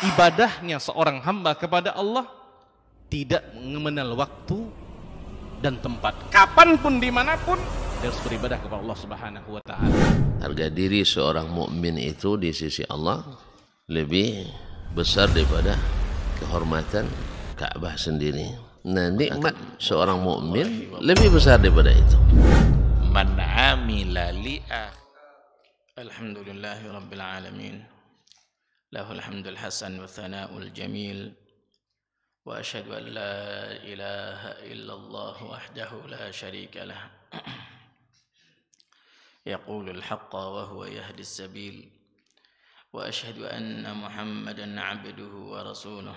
ibadahnya seorang hamba kepada Allah tidak mengenal waktu dan tempat. Kapanpun, dimanapun, dia harus beribadah kepada Allah Subhanahu wa Ta'ala. Harga diri seorang mukmin itu di sisi Allah lebih besar daripada kehormatan Ka'bah sendiri. Nah, nikmat seorang mukmin lebih besar daripada itu. Man amila li'ah. Alhamdulillahi rabbil alamin. Lahul hamdul hasan wa thana'ul jamil. Wa asyhadu an la ilaha illallah wahdahu la syarika lah. Yaqulul haqqa wa huwa yahdis sabil. Wa asyhadu anna Muhammadan 'abduhu wa rasuluh.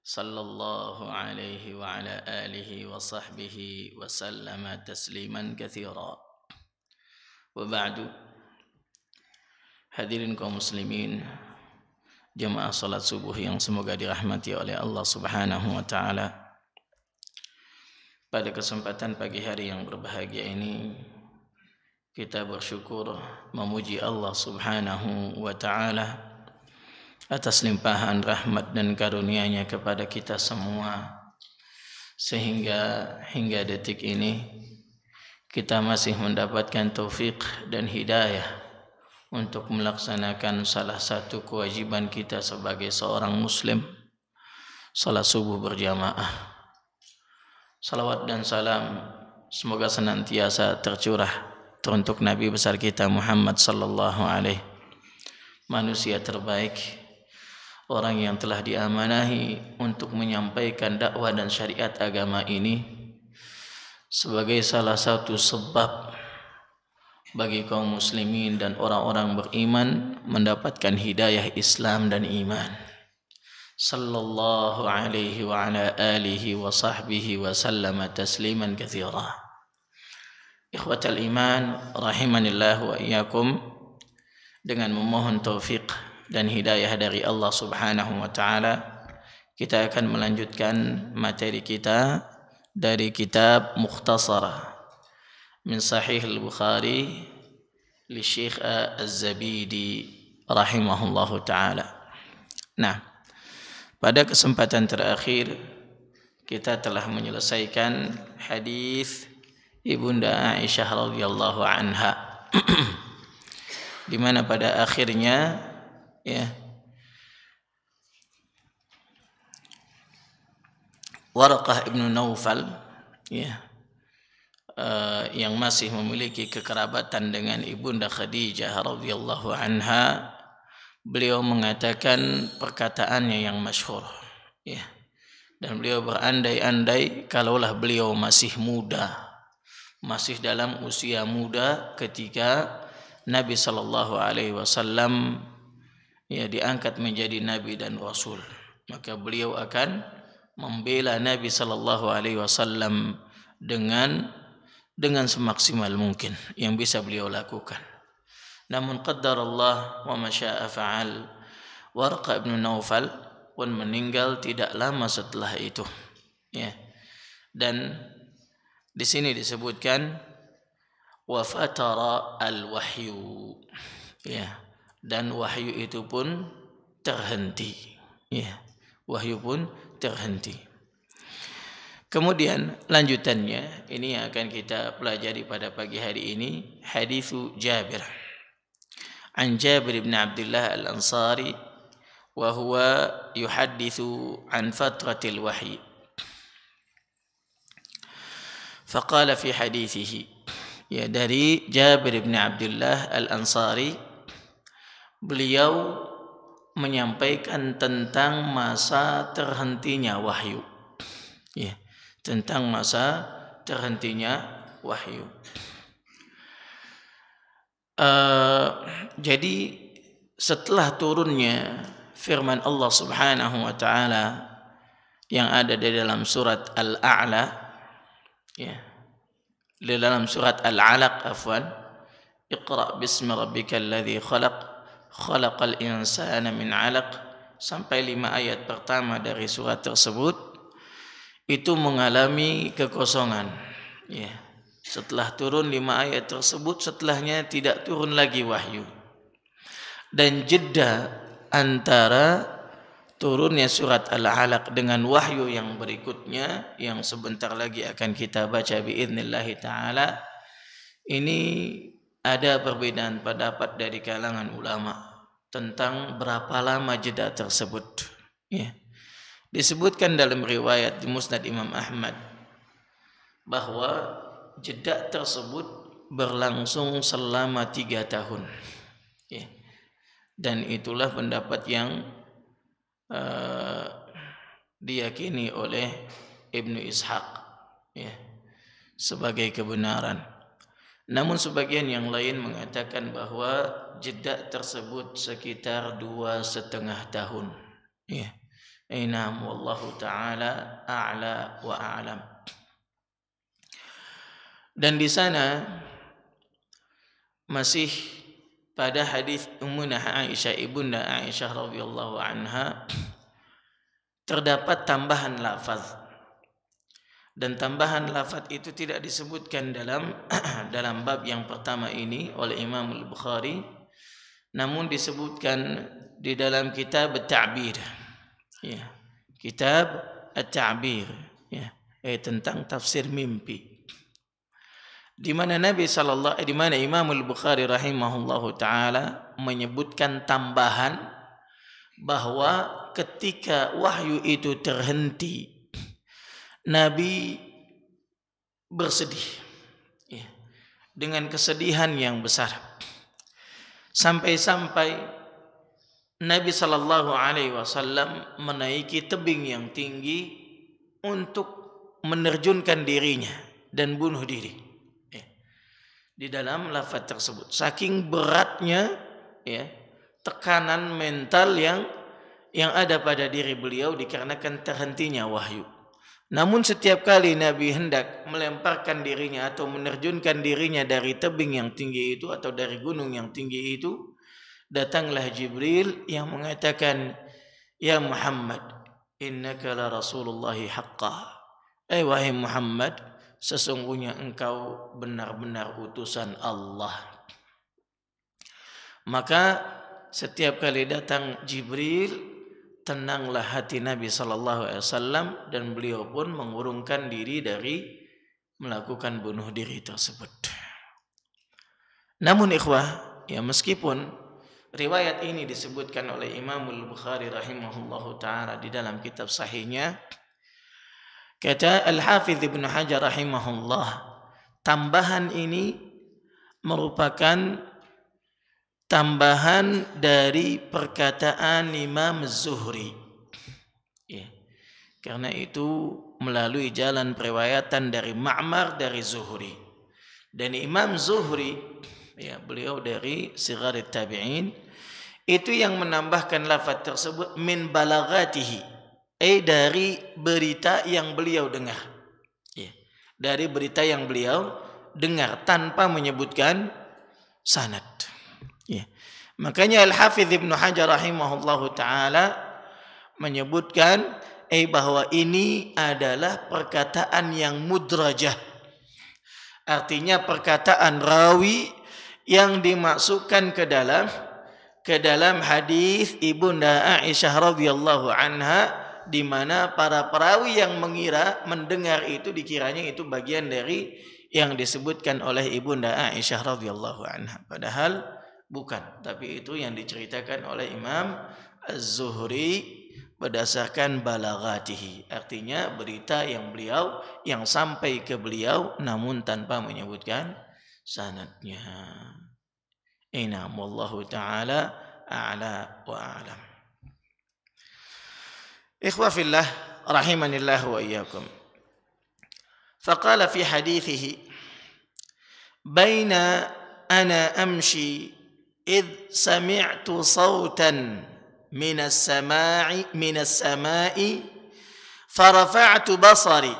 Sallallahu alaihi wa ala alihi wa sahbihi wa sallama tasliman katsira. Wa ba'du. Hadirin kaum muslimin, jemaah salat subuh yang semoga dirahmati oleh Allah Subhanahu wa taala. Pada kesempatan pagi hari yang berbahagia ini, kita bersyukur memuji Allah Subhanahu wa taala atas limpahan rahmat dan karunia-Nya kepada kita semua, sehingga hingga detik ini kita masih mendapatkan taufik dan hidayah untuk melaksanakan salah satu kewajiban kita sebagai seorang muslim, salat subuh berjamaah. Salawat dan salam semoga senantiasa tercurah teruntuk Nabi besar kita Muhammad sallallahu alaihi, manusia terbaik, orang yang telah diamanahi untuk menyampaikan dakwah dan syariat agama ini sebagai salah satu sebab bagi kaum muslimin dan orang-orang beriman mendapatkan hidayah Islam dan iman. Sallallahu alaihi wa ala alihi wa sahbihi wa sallama tasliman katsira. Ikhwatal iman rahimanillah wa iyyakum, dengan memohon taufik dan hidayah dari Allah Subhanahu wa taala, kita akan melanjutkan materi kita dari kitab Mukhtasar min Sahih al-Bukhari li Syekh Az-Zabidi rahimahullahu taala. Nah, pada kesempatan terakhir kita telah menyelesaikan hadis Ibunda Aisyah radhiyallahu anha di mana pada akhirnya Waraqah ibnu Naufal yang masih memiliki kekerabatan dengan Ibunda Khadijah radhiyallahu anha, beliau mengatakan perkataannya yang masyhur, dan beliau berandai-andai kalaulah beliau masih muda, masih dalam usia muda ketika Nabi sallallahu alaihi wasallam diangkat menjadi nabi dan rasul, maka beliau akan membela Nabi sallallahu alaihi wasallam dengan semaksimal mungkin yang bisa beliau lakukan. Namun qaddar Allah wa ma syaa fa'al. Warqa ibn Naufal pun meninggal tidak lama setelah itu. Dan di sini disebutkan wa fatara al-wahyu. Dan wahyu itu pun terhenti. Wahyu pun terhenti. Kemudian lanjutannya ini yang akan kita pelajari pada pagi hari ini, hadis Jabir. An Jabir bin Abdullah Al-Ansari wa huwa yuhaddithu an fatratil wahyi. Faqala fi hadithihi, dari Jabir bin Abdullah Al-Ansari, beliau menyampaikan tentang masa terhentinya wahyu. Tentang masa terhentinya wahyu. Jadi setelah turunnya firman Allah Subhanahu wa taala yang ada di dalam surat Al-A'la, di dalam surat Al-Alaq afwan, Iqra bismi rabbikal ladzi khalaq, khalaqal insana min 'alaq, sampai 5 ayat pertama dari surat tersebut itu mengalami kekosongan. Setelah turun 5 ayat tersebut, setelahnya tidak turun lagi wahyu. Dan jeda antara turunnya surat Al-Alaq dengan wahyu yang berikutnya yang sebentar lagi akan kita baca biidznillah taala, ini ada perbedaan pendapat dari kalangan ulama tentang berapa lama jeda tersebut. Ya. Disebutkan dalam riwayat di Musnad Imam Ahmad bahwa jeda tersebut berlangsung selama 3 tahun. Ya. Dan itulah pendapat yang diyakini oleh Ibnu Ishaq, ya, sebagai kebenaran. Namun sebagian yang lain mengatakan bahwa jeda tersebut sekitar 2,5 tahun. Ya. Ainam wallahu taala a'la wa a'lam. Dan di sana masih pada hadis Ummuna Aisyah, ibunda Aisyah radhiyallahu anha, terdapat tambahan lafaz. Dan tambahan lafaz itu tidak disebutkan dalam bab yang pertama ini oleh Imam Al-Bukhari, namun disebutkan di dalam kitab At-Ta'bir. Ya, kitab At-Ta'bir, ya, tentang tafsir mimpi. Di mana Imam Al-Bukhari rahimahullahu taala menyebutkan tambahan bahwa ketika wahyu itu terhenti, Nabi bersedih, ya, dengan kesedihan yang besar, sampai-sampai Nabi sallallahu alaihi wasallam menaiki tebing yang tinggi untuk menerjunkan dirinya dan bunuh diri. Di dalam lafaz tersebut, saking beratnya, ya, tekanan mental yang ada pada diri beliau dikarenakan terhentinya wahyu. Namun setiap kali Nabi hendak melemparkan dirinya atau menerjunkan dirinya dari tebing yang tinggi itu atau dari gunung yang tinggi itu, datanglah Jibril yang mengatakan, "Ya Muhammad, innaka la Rasulullahi haqqan." Wahai Muhammad, sesungguhnya engkau benar-benar utusan Allah. Maka setiap kali datang Jibril, tenanglah hati Nabi sallallahu alaihi wasallam dan beliau pun mengurungkan diri dari melakukan bunuh diri tersebut. Namun ikhwah, ya, meskipun riwayat ini disebutkan oleh Imam Al-Bukhari rahimahullahu taala di dalam kitab sahihnya, kata Al-Hafidz Ibnu Hajar rahimahullah, tambahan ini merupakan tambahan dari perkataan Imam Zuhri. Ya. Karena itu melalui jalan periwayatan dari Ma'mar dari Zuhri. Dan Imam Zuhri, ya, beliau dari Sighar Tabi'in, itu yang menambahkan lafaz tersebut min balaghatihi, dari berita yang beliau dengar, ya, dari berita yang beliau dengar tanpa menyebutkan sanad, ya. Makanya Al-Hafidz Ibnu Hajar rahimahullahu taala menyebutkan bahwa ini adalah perkataan yang mudrajah, artinya perkataan rawi yang dimasukkan ke dalam hadis Ibunda Aisyah radhiyallahu anha, di mana para perawi yang mendengar itu dikiranya itu bagian dari yang disebutkan oleh Ibunda Aisyah radhiyallahu anha, padahal bukan, tapi itu yang diceritakan oleh Imam Az-Zuhri berdasarkan balaghatihi, artinya berita yang sampai ke beliau namun tanpa menyebutkan sanadnya. Inna wallahu taala a'la wa a'lam. Ikhwa fillah rahimanillah wa iyyakum. Faqala fi hadithihi, baina ana amshi idh sami'tu sawtan min as-sama'i farafa'tu basari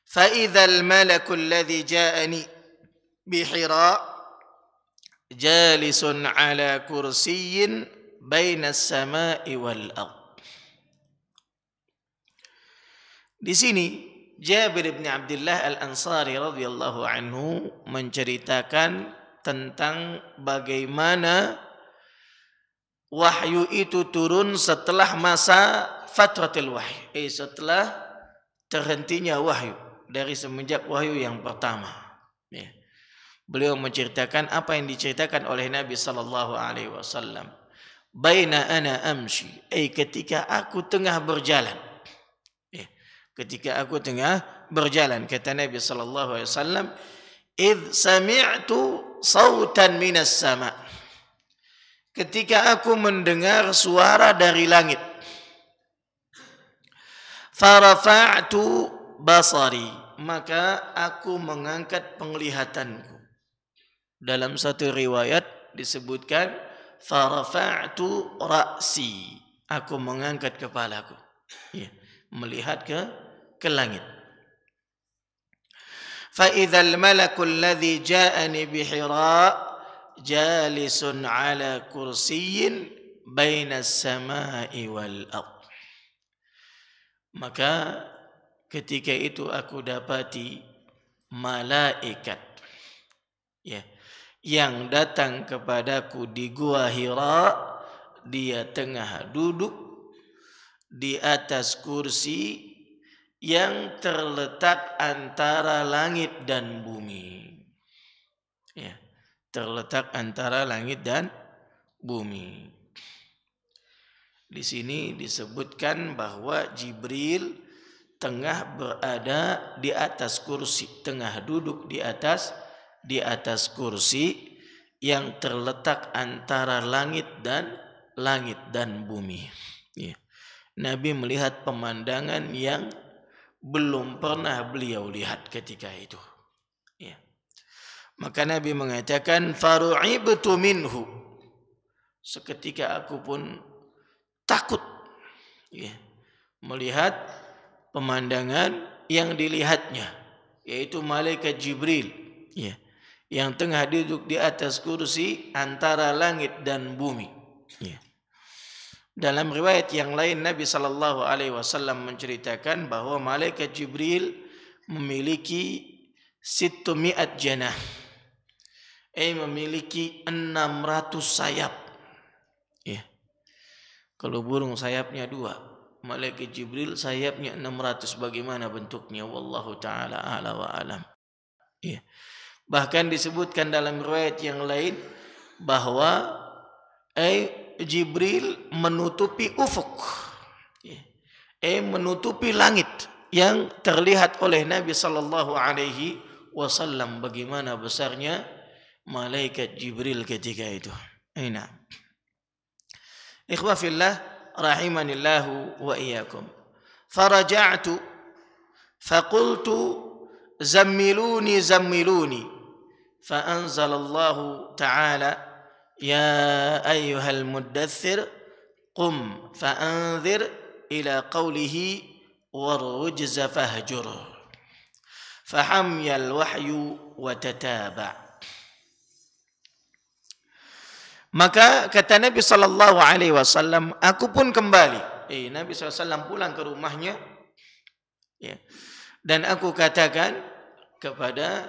fa idha al-malaku alladhi ja'ani bi Hira jalisun ala kursiyyin baina as-sama'i wal ardh. Di sini Jabir bin Abdullah Al-Ansari radhiyallahu anhu menceritakan tentang bagaimana wahyu itu turun setelah masa fatratil wahyi, setelah terhentinya wahyu, dari semenjak wahyu yang pertama. Ya. Beliau menceritakan apa yang diceritakan oleh Nabi sallallahu alaihi wasallam. Baina ana amshi, ketika aku tengah berjalan. Ya. Ketika aku tengah berjalan, kata Nabi sallallahu alaihi wasallam, id sami'tu sautan minas sama. Ketika aku mendengar suara dari langit. Farafa'tu basari, maka aku mengangkat penglihatanku. Dalam satu riwayat disebutkan farafa'tu ra'si, aku mengangkat kepalaku, ya, melihat ke langit. Fa idzal malakul ladzi ja'ani bi Hira jalisun ala kursiyyin bainas samai wal ardh. Maka ketika itu aku dapati malaikat, ya, yang datang kepadaku di gua Hira. Dia tengah duduk di atas kursi yang terletak antara langit dan bumi. Ya, terletak antara langit dan bumi. Di sini disebutkan bahwa Jibril tengah berada di atas kursi, tengah duduk di atas kursi yang terletak antara langit dan bumi. Ya. Nabi melihat pemandangan yang belum pernah beliau lihat ketika itu. Ya. Maka Nabi mengatakan faru'ibtu minhu. Seketika aku pun takut, ya, melihat pemandangan yang dilihatnya, yaitu malaikat Jibril, ya, yang tengah duduk di atas kursi antara langit dan bumi. Ya. Dalam riwayat yang lain Nabi sallallahu alaihi wasallam menceritakan bahwa malaikat Jibril memiliki 600 janah, memiliki 600 sayap. Ya. Kalau burung sayapnya 2, malaikat Jibril sayapnya 600. Bagaimana bentuknya? Wallahu ta'ala a'la wa alam. Ya. Bahkan disebutkan dalam riwayat yang lain bahwa Jibril menutupi ufuk, ya, menutupi langit yang terlihat oleh Nabi sallallahu alaihi wasallam. Bagaimana besarnya malaikat Jibril ketika itu. Aina. Ikhwa fillah rahimanillahu wa iyyakum. Faraja'tu faqultu zammiluni fa anzalallahu ta'ala ya ayyuhal muddaththir qum fa anzir ila qawlihi warujza fahjur fahamyal wahyu wa tataba'. Maka kata Nabi sallallahu alaihi wasallam, aku pun kembali. Nabi SAW pulang ke rumahnya, ya, dan aku katakan kepada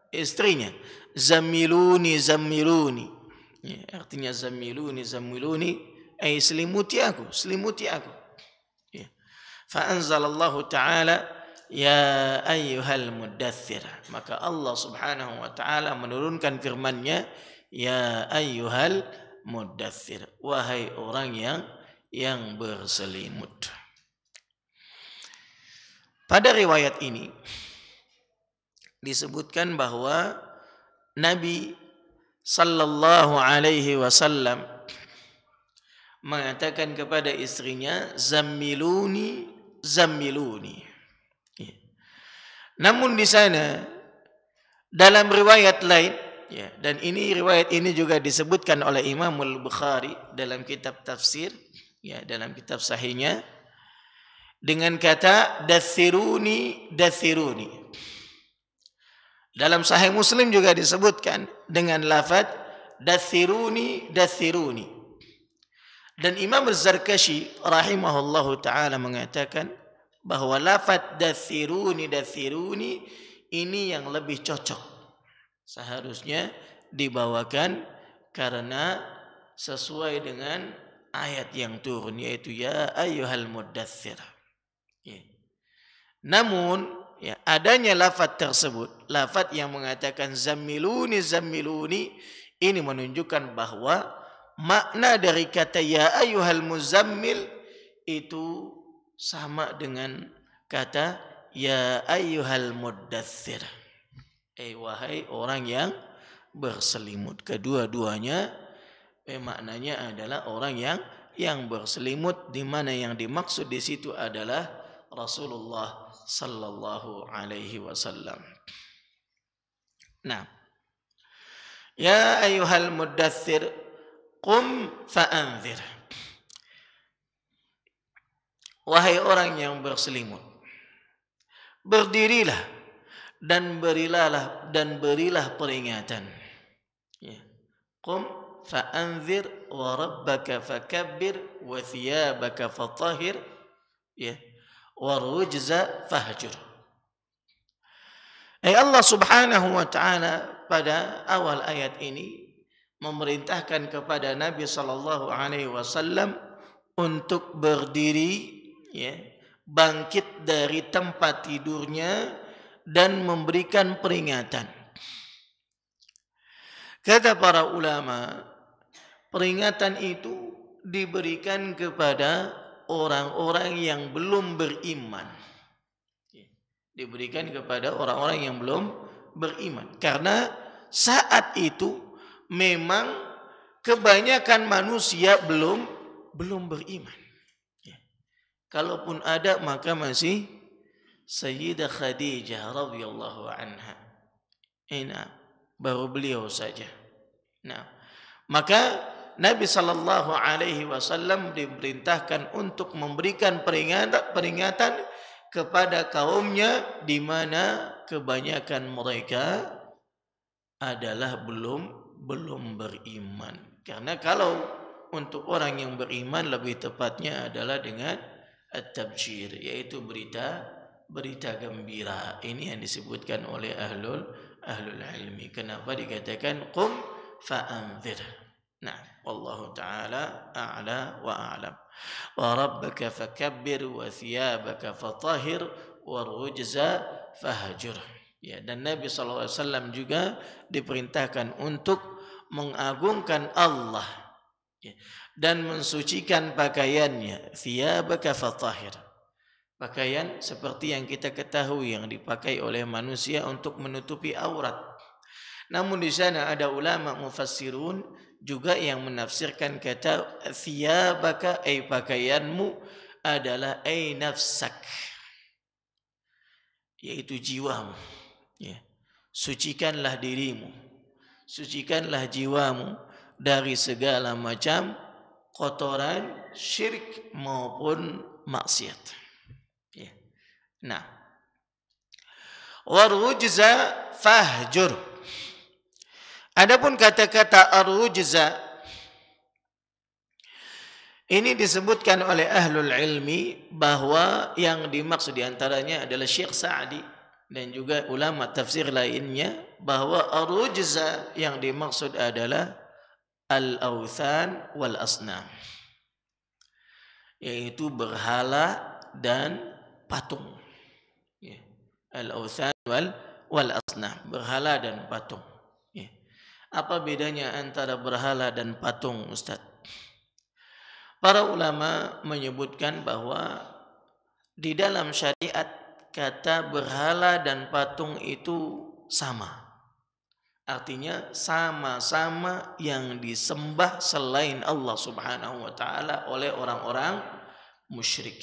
istrinya, zamiluni. Ya, artinya zamiluni, selimuti aku. Ya. Fa anzalallahu ta'ala ya ayyuhal muddaththir. Maka Allah Subhanahu wa taala menurunkan firman-Nya, ya ayyuhal muddaththir, wahai orang yang berselimut. Pada riwayat ini disebutkan bahwa Nabi sallallahu alaihi wasallam mengatakan kepada istrinya, zammiluni. Ya. Namun di sana dalam riwayat lain, ya, dan riwayat ini juga disebutkan oleh Imam Al-Bukhari dalam kitab tafsir, ya, dalam kitab sahihnya, dengan kata dathiruni. Dalam Sahih Muslim juga disebutkan dengan lafaz dathiruni. Dan Imam Az-Zarkashi rahimahullahu taala mengatakan bahwa lafaz dathiruni ini yang lebih cocok, seharusnya dibawakan karena sesuai dengan ayat yang turun, yaitu ya ayyuhal muddaththir. Ya. Namun ya, adanya lafaz tersebut, lafaz yang mengatakan zammiluni zammiluni, ini menunjukkan bahwa makna dari kata ya ayyuhal muzammil itu sama dengan kata ya ayyuhal muddaththir. Wahai orang yang berselimut. Kedua-duanya maknanya adalah orang yang berselimut, di mana yang dimaksud di situ adalah Rasulullah sallallahu alaihi wasallam. Nah, ya ayyuhal muddaththir qum fa'anzir. Wahai orang yang berselimut, berdirilah dan berilah peringatan. Ya. Qum fa'anzir wa rabbaka fakabbir wa thiyabaka fatahhir, ya, wa rujza fahjur. Allah Subhanahu wa taala pada awal ayat ini memerintahkan kepada Nabi sallallahu alaihi wasallam untuk berdiri, ya, bangkit dari tempat tidurnya dan memberikan peringatan. Kata para ulama, peringatan itu diberikan kepada orang-orang yang belum beriman. Diberikan kepada orang-orang yang belum beriman. Karena saat itu memang kebanyakan manusia belum beriman. Kalaupun ada, maka masih Sayyidah Khadijah radhiyallahu anha. Baru beliau saja. Nah, maka Nabi sallallahu alaihi wasallam diperintahkan untuk memberikan peringatan kepada kaumnya, di mana kebanyakan mereka adalah belum beriman. Karena kalau untuk orang yang beriman, lebih tepatnya adalah dengan at-tabsyir, yaitu berita gembira. Ini yang disebutkan oleh ahlul ilmi. Kenapa dikatakan qum fa'anzir? Nah, wallahu taala a'la wa a'lam. Wa rabbaka fakabbir wa thiyabaka fatahhir wa rujza fahjur. Ya, dan Nabi sallallahu alaihi wasallam juga diperintahkan untuk mengagungkan Allah, ya, dan mensucikan pakaiannya. Thiyabaka fatahhir. Pakaian seperti yang kita ketahui yang dipakai oleh manusia untuk menutupi aurat. Namun di sana ada ulama mufassirun juga yang menafsirkan kata thiyabaka, pakaianmu adalah nafsak, yaitu jiwamu. Ya. Sucikanlah dirimu, sucikanlah jiwamu dari segala macam kotoran syirik maupun maksiat. Ya. Nah, warujza fahjur. Adapun kata-kata arujza ini disebutkan oleh ahlul ilmi bahwa yang dimaksud diantaranya adalah Syekh Sa'di dan juga ulama tafsir lainnya, bahwa arujza yang dimaksud adalah al-awthan wal asnam, yaitu berhala dan patung. Ya. Al-awthan wal asnam, berhala dan patung. Ya. Apa bedanya antara berhala dan patung, Ustaz? Para ulama menyebutkan bahwa di dalam syariat kata berhala dan patung itu sama. Artinya sama-sama yang disembah selain Allah Subhanahu wa taala oleh orang-orang musyrik.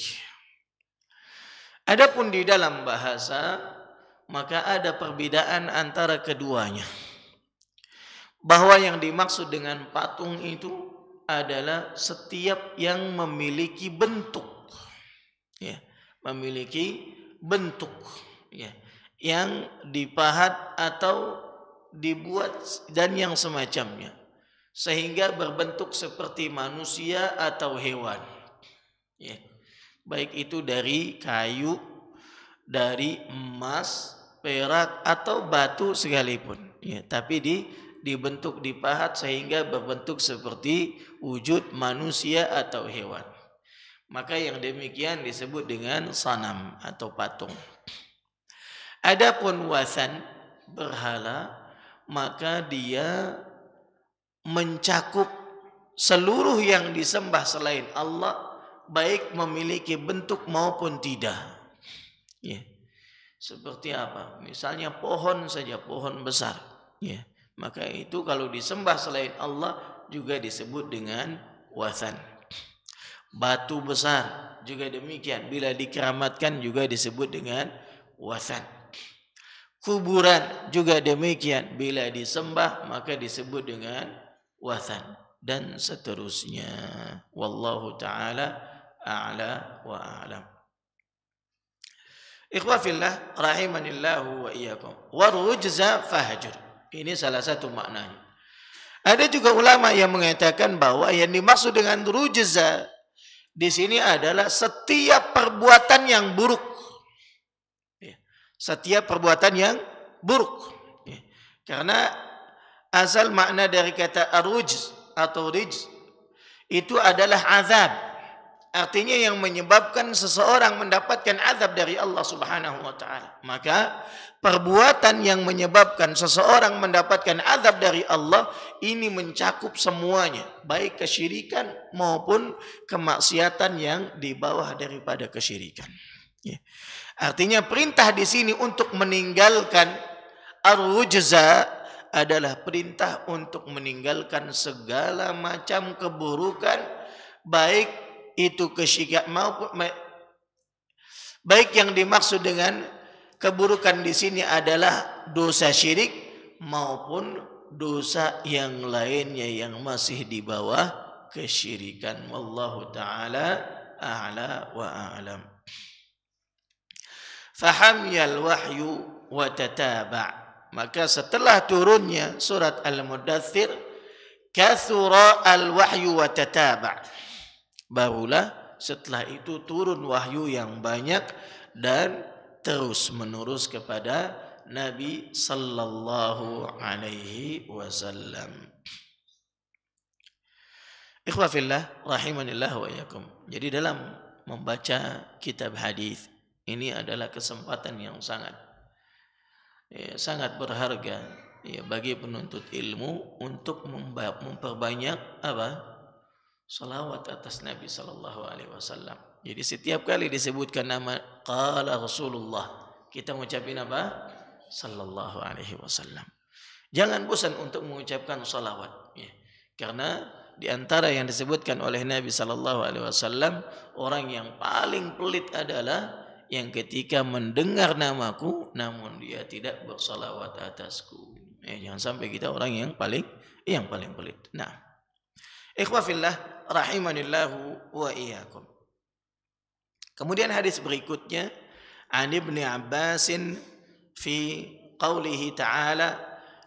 Adapun di dalam bahasa, maka ada perbedaan antara keduanya. Bahwa yang dimaksud dengan patung itu adalah setiap yang memiliki bentuk, ya, memiliki bentuk, ya, yang dipahat atau dibuat dan yang semacamnya, sehingga berbentuk seperti manusia atau hewan, ya, baik itu dari kayu, dari emas, perak atau batu sekalipun, ya, tapi dibentuk dipahat sehingga berbentuk seperti wujud manusia atau hewan. Maka yang demikian disebut dengan sanam atau patung. Adapun wathan, berhala, maka dia mencakup seluruh yang disembah selain Allah, baik memiliki bentuk maupun tidak. Ya. Seperti apa? Misalnya pohon saja, pohon besar. Ya. Maka itu kalau disembah selain Allah juga disebut dengan wathan. Batu besar juga demikian. Bila dikeramatkan juga disebut dengan wathan. Kuburan juga demikian. Bila disembah maka disebut dengan wathan. Dan seterusnya. Wallahu ta'ala a'la wa a'lam. Ikhwah fillah rahimanillahu wa iyyakum. Warujza fahjur. Ini salah satu maknanya. Ada juga ulama yang mengatakan bahwa yang dimaksud dengan rujza di sini adalah setiap perbuatan yang buruk. Setiap perbuatan yang buruk. Karena asal makna dari kata arujz atau rijz itu adalah azab. Artinya yang menyebabkan seseorang mendapatkan azab dari Allah Subhanahu wa taala. Maka perbuatan yang menyebabkan seseorang mendapatkan azab dari Allah ini mencakup semuanya, baik kesyirikan maupun kemaksiatan yang di bawah daripada kesyirikan. Ya. Artinya perintah di sini untuk meninggalkan ar-rujza adalah perintah untuk meninggalkan segala macam keburukan, baik itu kesyirikan maupun baik yang dimaksud dengan keburukan di sini adalah dosa syirik maupun dosa yang lainnya yang masih di bawah kesyirikan. Wallahu ta'ala a'la wa a'lam. Fahamyal wahyu wa tataba'. Maka setelah turunnya surat Al-Mudaththir, kathura al-wahyu wa tataba'. Barulah setelah itu turun wahyu yang banyak dan terus menerus kepada Nabi sallallahu alaihi wasallam. Ikhwah fillah rahimanillah wa iyyakum. Jadi dalam membaca kitab hadis ini adalah kesempatan yang sangat berharga bagi penuntut ilmu untuk memperbanyak apa? Salawat atas Nabi sallallahu alaihi wasallam. Jadi setiap kali disebutkan nama qala Rasulullah, kita mengucapkan apa? Sallallahu alaihi wasallam. Jangan bosan untuk mengucapkan salawat, ya. Karena di antara yang disebutkan oleh Nabi sallallahu alaihi wasallam, orang yang paling pelit adalah yang ketika mendengar namaku namun dia tidak bersalawat atasku. Jangan sampai kita orang yang paling pelit. Nah, ikhwah fillah rahimanillahu wa iyyakum. Kemudian hadis berikutnya an Ibnu Abbasin fi qaulihi ta'ala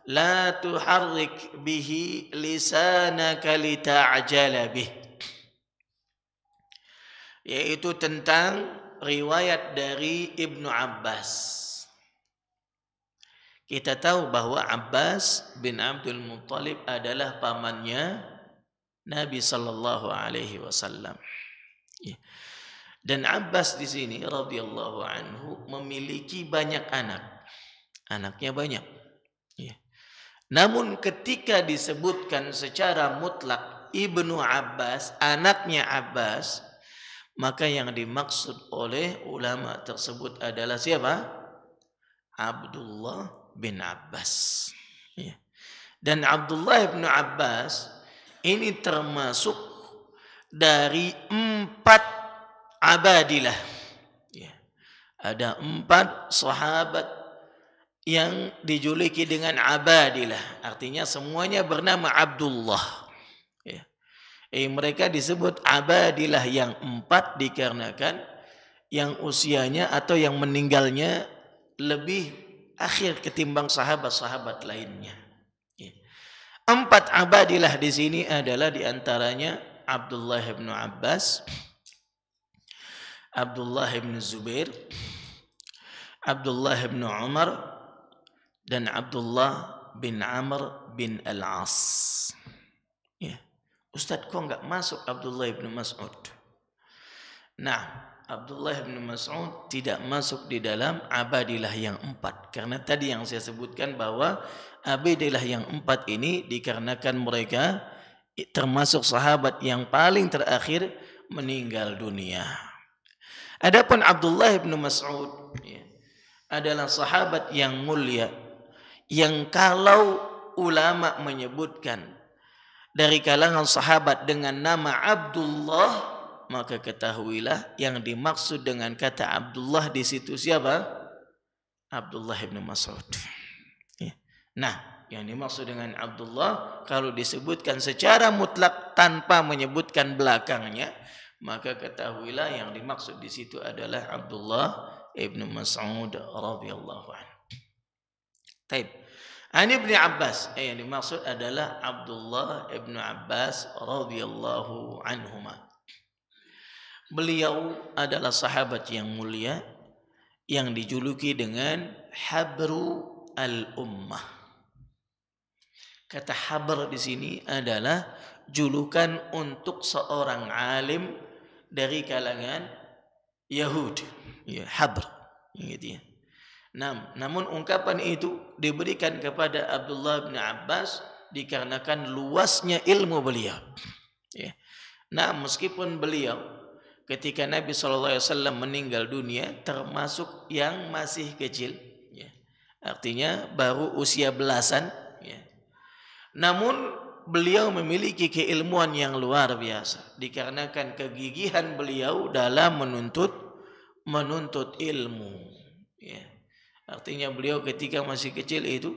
la tuharrik bihi lisanaka lita'jala bih. Yaitu tentang riwayat dari Ibnu Abbas. Kita tahu bahwa Abbas bin Abdul Muttalib adalah pamannya Nabi sallallahu alaihi wasallam. Dan Abbas di sini radhiyallahu anhu memiliki banyak anak. Anaknya banyak. Namun ketika disebutkan secara mutlak Ibnu Abbas, anaknya Abbas, maka yang dimaksud oleh ulama tersebut adalah siapa? Abdullah bin Abbas. Dan Abdullah bin Abbas ini termasuk dari 4 abadilah. Ada 4 sahabat yang dijuluki dengan abadilah. Artinya semuanya bernama Abdullah. Mereka disebut abadilah yang 4 dikarenakan yang usianya atau yang meninggalnya lebih akhir ketimbang sahabat-sahabat lainnya. 4 abadilah di sini adalah diantaranya Abdullah bin Abbas, Abdullah bin Zubair, Abdullah bin Umar, dan Abdullah bin Amr bin Al-As. Ya. Ustadz, kok nggak masuk Abdullah bin Mas'ud? Nah, Abdullah bin Mas'ud tidak masuk di dalam abadilah yang 4. Karena tadi yang saya sebutkan bahwa abadilah yang 4 ini dikarenakan mereka termasuk sahabat yang paling terakhir meninggal dunia. Adapun Abdullah bin Mas'ud ya, adalah sahabat yang mulia, yang kalau ulama menyebutkan dari kalangan sahabat dengan nama Abdullah, maka ketahuilah yang dimaksud dengan kata Abdullah di situ siapa? Abdullah bin Mas'ud. Ya. Nah, yang dimaksud dengan Abdullah kalau disebutkan secara mutlak tanpa menyebutkan belakangnya, maka ketahuilah yang dimaksud di situ adalah Abdullah ibn Mas'ud radhiyallahu anhu. Taib. Ani bin Abbas, yang dimaksud adalah Abdullah ibn Abbas radhiyallahu anhuma. Beliau adalah sahabat yang mulia yang dijuluki dengan Habru al-Ummah. Kata habr di sini adalah julukan untuk seorang alim dari kalangan Yahudi. Ya, habr, gitu ya. Namun ungkapan itu diberikan kepada Abdullah bin Abbas dikarenakan luasnya ilmu beliau. Ya. Nah, meskipun beliau ketika Nabi SAW meninggal dunia termasuk yang masih kecil, ya. Artinya baru usia belasan, ya. Namun beliau memiliki keilmuan yang luar biasa dikarenakan kegigihan beliau dalam menuntut ilmu, ya. Artinya beliau ketika masih kecil itu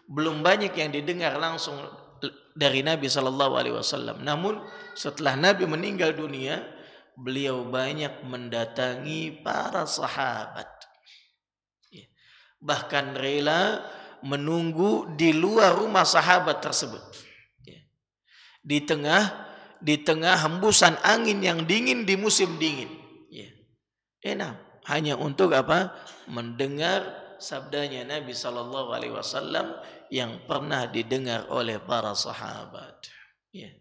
belum banyak yang didengar langsung dari Nabi SAW. Namun setelah Nabi meninggal dunia, beliau banyak mendatangi para sahabat, ya. Bahkan rela menunggu di luar rumah sahabat tersebut, ya. Di tengah hembusan angin yang dingin di musim dingin, ya. Enak hanya untuk apa? Mendengar sabdanya Nabi SAW yang pernah didengar oleh para sahabat, ya.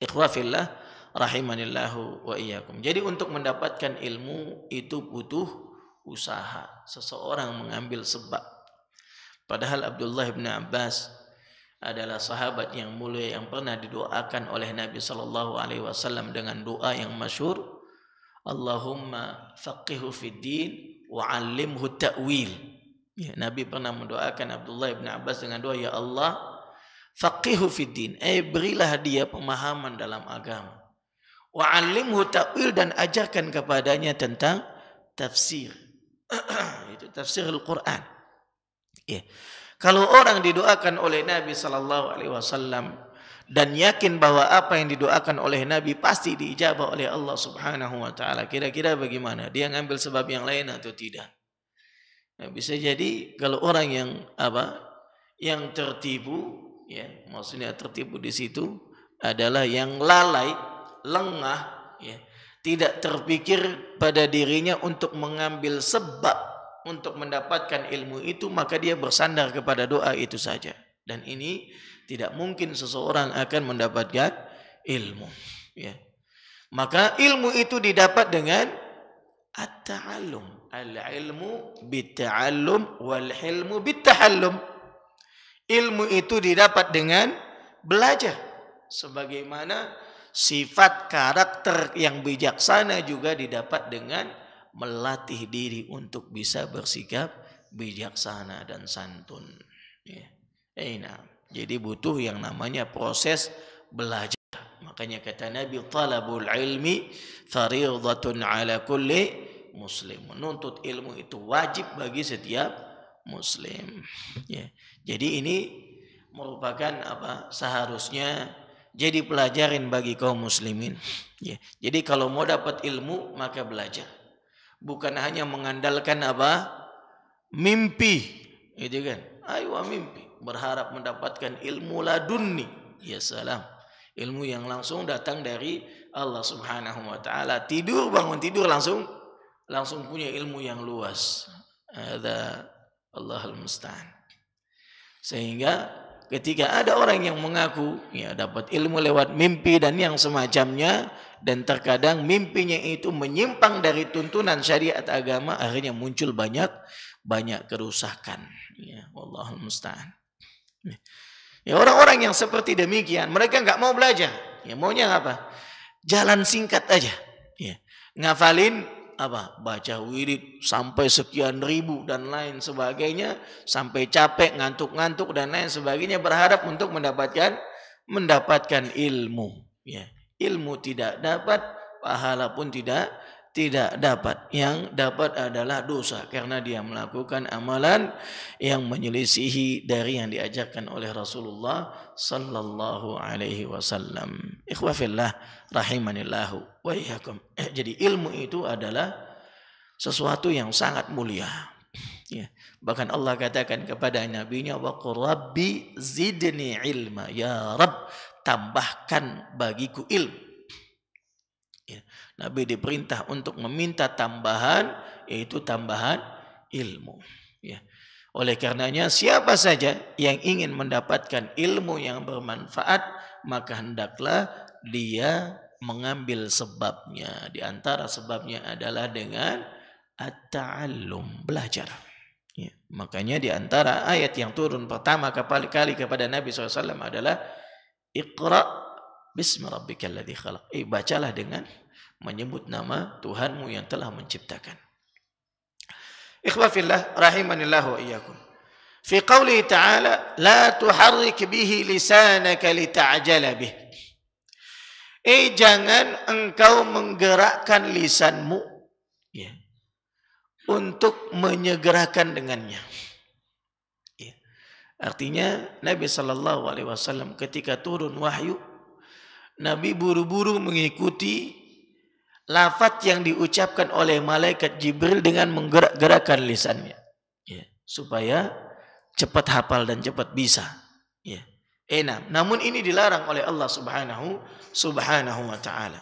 Ikhwafillah rahimanillahu wa iyyakum. Jadi untuk mendapatkan ilmu itu butuh usaha. Seseorang mengambil sebab. Padahal Abdullah bin Abbas adalah sahabat yang mulia yang pernah didoakan oleh Nabi SAW dengan doa yang masyhur, Allahumma faqihhu fid din wa 'allimhu ta'wil. Ya, Nabi pernah mendoakan Abdullah bin Abbas dengan doa, ya Allah, faqihhu fid din, berilah dia pemahaman dalam agama. Wa 'allimhu ta'wil, dan ajarkan kepadanya tentang tafsir. Itu tafsir Al-Qur'an. Ya. Kalau orang didoakan oleh Nabi SAW dan yakin bahwa apa yang didoakan oleh Nabi pasti diijabah oleh Allah Subhanahu wa taala, kira-kira bagaimana? Dia ngambil sebab yang lain atau tidak? Nah, bisa jadi kalau orang yang tertipu, ya, maksudnya tertipu di situ adalah yang lalai, lengah, ya, tidak terpikir pada dirinya untuk mengambil sebab untuk mendapatkan ilmu itu, maka dia bersandar kepada doa itu saja. Dan ini tidak mungkin seseorang akan mendapatkan ilmu, ya. Maka ilmu itu didapat dengan at-ta'allum. Al-ilmu bit-ta'allum wal-hilmu bit-tahallum. Ilmu itu didapat dengan belajar. Sebagaimana sifat karakter yang bijaksana juga didapat dengan melatih diri untuk bisa bersikap bijaksana dan santun, ya. Jadi butuh yang namanya proses belajar. Makanya kata Nabi, talabul ilmi fariidatun ala kulli muslim. Menuntut ilmu itu wajib bagi setiap muslim, ya. Jadi ini merupakan seharusnya jadi pelajaran bagi kaum muslimin, ya. Jadi kalau mau dapat ilmu maka belajar. Bukan hanya mengandalkan mimpi, gitu kan? Ayo mimpi, berharap mendapatkan ilmu ladunni. Ya salam. Ilmu yang langsung datang dari Allah Subhanahu wa taala. Tidur, bangun tidur langsung punya ilmu yang luas. Ada Allahul musta'an. Sehingga ketika ada orang yang mengaku ya dapat ilmu lewat mimpi dan yang semacamnya, dan terkadang mimpinya itu menyimpang dari tuntunan syariat agama, akhirnya muncul banyak kerusakan. Ya, wallahul musta'an. Ya, orang-orang yang seperti demikian, mereka nggak mau belajar. Ya, maunya apa? Jalan singkat aja. Ya, ngafalin apa? Baca wirid sampai sekian ribu dan lain sebagainya, sampai capek, ngantuk-ngantuk dan lain sebagainya, berharap untuk mendapatkan ilmu. Ya, ilmu tidak dapat, pahala pun tidak dapat. Yang dapat adalah dosa karena dia melakukan amalan yang menyelisihi dari yang diajarkan oleh Rasulullah sallallahu alaihi wasallam. Ikhwah fillah rahimanillahu wa iyyakum. Jadi ilmu itu adalah sesuatu yang sangat mulia. Ya. Bahkan Allah katakan kepada nabinya, wa qur rabbi zidni ilma, ya Rabb tambahkan bagiku ilmu. Ya. Nabi diperintah untuk meminta tambahan, yaitu tambahan ilmu. Ya. Oleh karenanya siapa saja yang ingin mendapatkan ilmu yang bermanfaat, maka hendaklah dia mengambil sebabnya. Di antara sebabnya adalah dengan at-ta'allum, belajar. Ya. Makanya di antara ayat yang turun pertama kali kepada Nabi SAW adalah Iqra' bismi rabbikal ladzi khalaq. Bacalah dengan menyebut nama Tuhanmu yang telah menciptakan. Ikhwah fillah rahimanillahu wa iyyakum. Fi qouli ta'ala la tuharrik bihi lisanaka lita'jala bih. Jangan engkau menggerakkan lisanmu ya, untuk menyegerakan dengannya. Ya. Artinya Nabi sallallahu alaihi wasallam ketika turun wahyu, Nabi buru-buru mengikuti lafaz yang diucapkan oleh malaikat Jibril dengan menggerak-gerakkan lisannya, ya, supaya cepat hafal dan cepat bisa. Ya. Namun ini dilarang oleh Allah Subhanahu wa taala.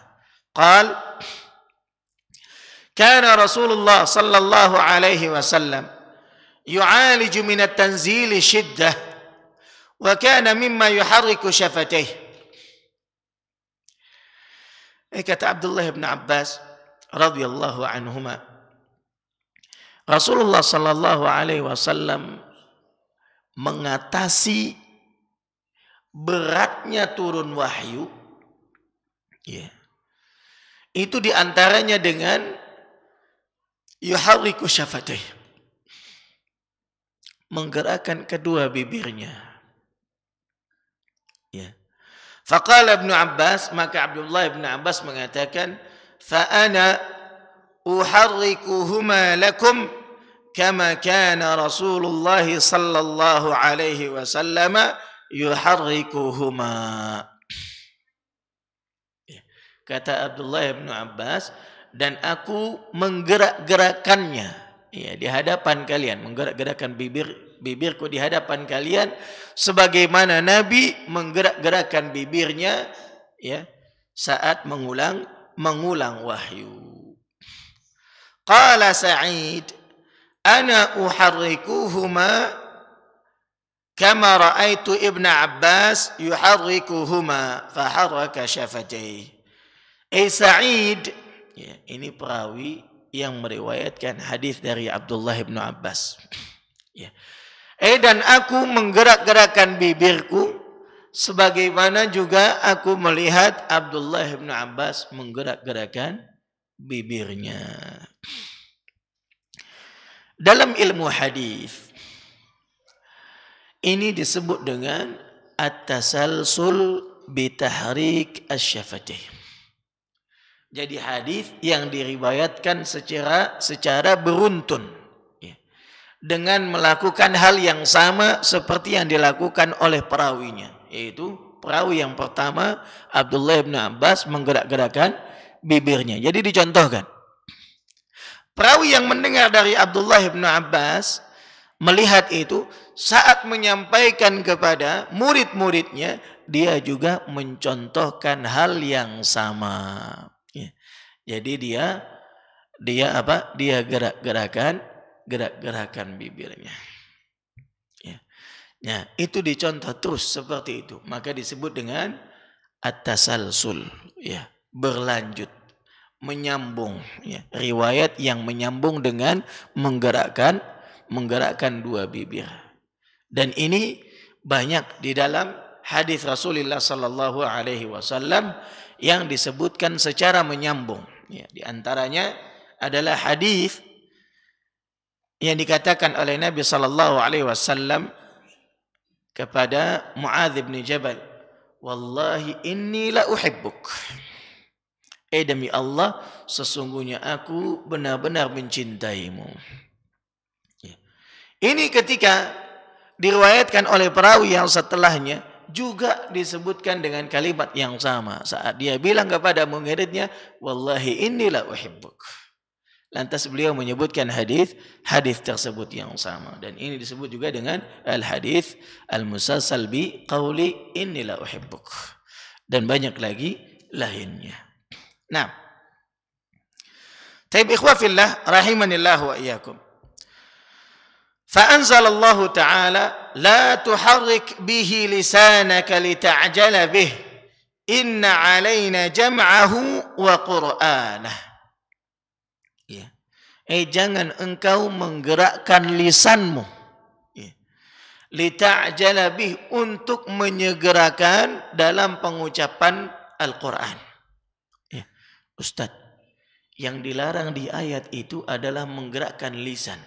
Qal kana Rasulullah sallallahu alaihi wasallam yu'aliju min at-tanzil shiddah wa kana mimma yuharriku shafatayhi. Kata Abdullah bin Abbas radhiyallahu anhuma, Rasulullah sallallahu alaihi wasallam mengatasi beratnya turun wahyu, ya, itu diantaranya dengan yuharriku syafatih, menggerakkan kedua bibirnya. Ya. Faqala Ibnu Abbas, maka Abdullah bin Abbas mengatakan, fa ana uharrikuhuma lakum kama kana Rasulullah sallallahu alaihi wasallam yuharrikuhuma. Kata Abdullah bin Abbas, dan aku menggerak-gerakannya, ya, di hadapan kalian, menggerak-gerakkan bibirku di hadapan kalian sebagaimana Nabi menggerak-gerakkan bibirnya, ya, saat mengulang wahyu. Qala Sa'id, ana uharrikuhuma kama ra'aitu Ibn Abbas yuharrikuhuma faharraka syafatayhi. Sa'id, ya, ini perawi yang meriwayatkan hadis dari Abdullah bin Abbas. Ya. Dan aku menggerak-gerakkan bibirku sebagaimana juga aku melihat Abdullah bin Abbas menggerak-gerakkan bibirnya. Dalam ilmu hadis ini disebut dengan at-tasalsul bitahrik asy-syafatih. Jadi hadis yang diriwayatkan secara beruntun, dengan melakukan hal yang sama seperti yang dilakukan oleh perawinya, yaitu perawi yang pertama Abdullah bin Abbas menggerak-gerakkan bibirnya. Jadi dicontohkan, perawi yang mendengar dari Abdullah bin Abbas melihat itu, saat menyampaikan kepada murid-muridnya, dia juga mencontohkan hal yang sama. Ya. Jadi dia gerak-gerakan bibirnya. Ya. Ya, itu dicontoh terus seperti itu. Maka disebut dengan at-tasalsul, ya, berlanjut, menyambung, ya. Riwayat yang menyambung dengan menggerakkan dua bibir. Dan ini banyak di dalam hadis Rasulullah sallallahu alaihi wasallam yang disebutkan secara menyambung. Ya, di antaranya adalah hadis yang dikatakan oleh Nabi sallallahu alaihi wasallam kepada Muadz bin Jabal, "Wallahi inni la uhibbuk." Demi Allah, sesungguhnya aku benar-benar mencintaimu. Ya. Ini ketika diriwayatkan oleh perawi yang setelahnya juga disebutkan dengan kalimat yang sama saat dia bilang kepada muridnya, "Wallahi inni la uhibbuk." Lantas beliau menyebutkan hadis tersebut yang sama, dan ini disebut juga dengan al-hadis al-musalsal bi qauli inni la uhibbuk, dan banyak lagi lainnya. Nah, taib ikhwah fillah rahimanillah wa iyyakum. Fa anzalallahu ta'ala la tuharrik bihi lisanaka lita'jala bih inna 'alaina jam'ahu wa qur'anah. Ya. Jangan engkau menggerakkan lisanmu, ya, lita'jala bih, untuk menyegerakan dalam pengucapan Al-Quran. Ya. Ustaz, yang dilarang di ayat itu adalah menggerakkan lisan.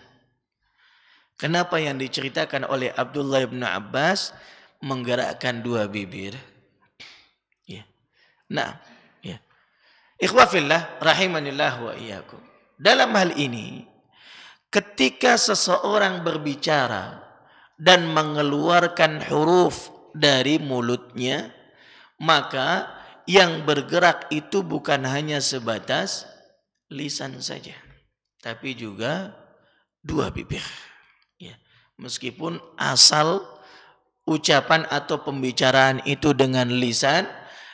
Kenapa yang diceritakan oleh Abdullah bin Abbas menggerakkan dua bibir? Ya. Nah, ya. Ikhwah fillah rahimanillah wa iyyakum. Dalam hal ini, ketika seseorang berbicara dan mengeluarkan huruf dari mulutnya, maka yang bergerak itu bukan hanya sebatas lisan saja, tapi juga dua bibir. Ya. Meskipun asal ucapan atau pembicaraan itu dengan lisan,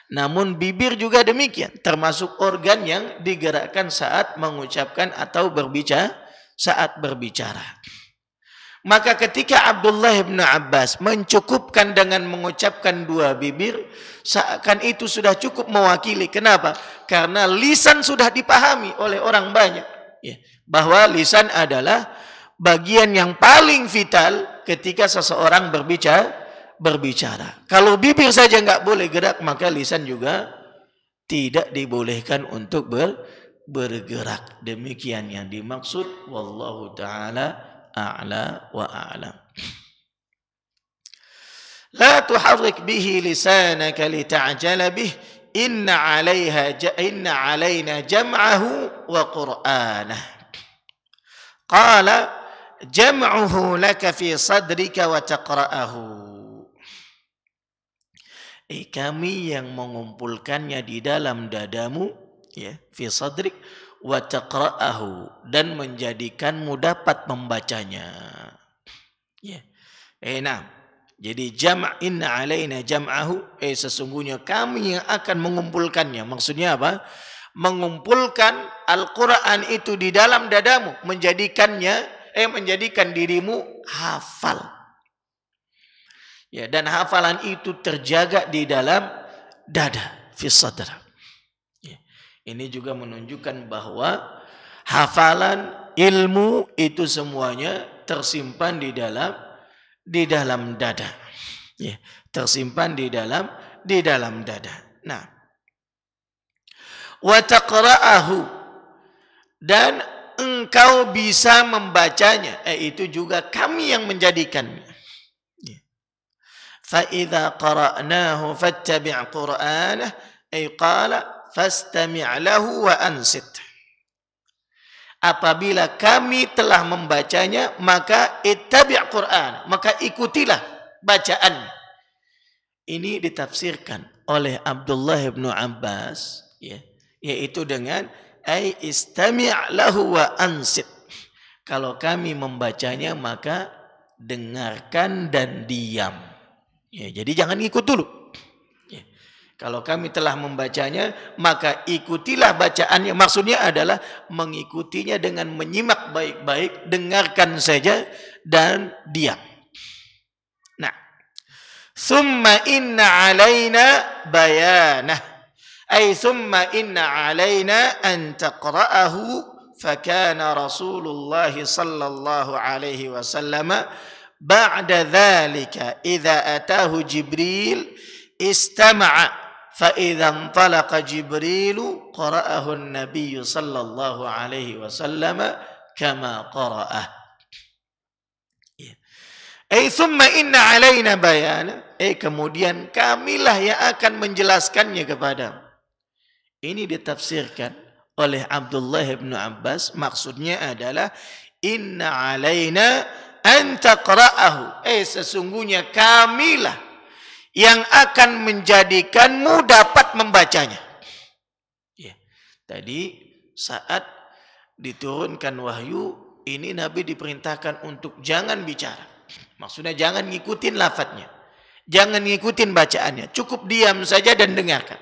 namun bibir juga demikian, termasuk organ yang digerakkan saat mengucapkan atau berbicara, saat berbicara. Maka ketika Abdullah bin Abbas mencukupkan dengan mengucapkan dua bibir, seakan itu sudah cukup mewakili. Kenapa? Karena lisan sudah dipahami oleh orang banyak, ya, bahwa lisan adalah bagian yang paling vital ketika seseorang berbicara. Kalau bibir saja nggak boleh gerak, maka lisan juga tidak dibolehkan untuk bergerak. Demikian yang dimaksud. Wallahu ta'ala a'la wa a'lam. La tuharrik bihi lisanaka lita'jala bih inna 'alaina jam'ahu wa qur'anah. Qala jam'uhu laka fi sadrika wa taqra'ahu. Kami yang mengumpulkannya di dalam dadamu, ya, fi sadrik, wa taqra'ahu, dan menjadikanmu dapat membacanya. Ya. Nah, jadi inna 'alaina jam'ahu, sesungguhnya kami yang akan mengumpulkannya. Maksudnya apa? Mengumpulkan Al-Quran itu di dalam dadamu, menjadikan dirimu hafal. Ya, dan hafalan itu terjaga di dalam dada, fi sadr. Ya. Ini juga menunjukkan bahwa hafalan ilmu itu semuanya tersimpan di dalam dada. Ya, tersimpan di dalam dada. Nah, wa taqra'ahu, dan engkau bisa membacanya, itu juga kami yang menjadikannya. فَإِذَا قَرَأْنَاهُ فَاتَّبِعْ قُرْآنَهُ أي قال فَاسْتَمِعْ لَهُ وَأَنْصِتْ. Apabila kami telah membacanya, maka ittabi' Qur'an, maka ikutilah bacaan. Ini ditafsirkan oleh Abdullah bin Abbas, ya, yaitu dengan ay istami' lahu wa ansit. Kalau kami membacanya, maka dengarkan dan diam. Ya, jadi jangan ikut dulu. Ya. Kalau kami telah membacanya, maka ikutilah bacaannya. Maksudnya adalah mengikutinya dengan menyimak baik-baik, dengarkan saja dan diam. Nah, Thumma inna alaina bayanah. Ay thumma inna alaina an taqra'ahu فكان رسول الله صلى الله عليه وسلم بعد ذلك إذا أتاه جبريل استمع فإذا انطلق جبريل قرأه النبي صلى الله عليه وسلم كما قرأه. ثم إن علينا بيانا, kemudian kamilah yang akan menjelaskannya kepadamu. Ini ditafsirkan oleh Abdullah bin Abbas, maksudnya adalah inna alaina an taqra'ahu, sesungguhnya kamilah yang akan menjadikanmu dapat membacanya. Ya. Tadi saat diturunkan wahyu ini Nabi diperintahkan untuk jangan bicara. Maksudnya jangan ngikutin lafadznya, jangan ngikutin bacaannya, cukup diam saja dan dengarkan.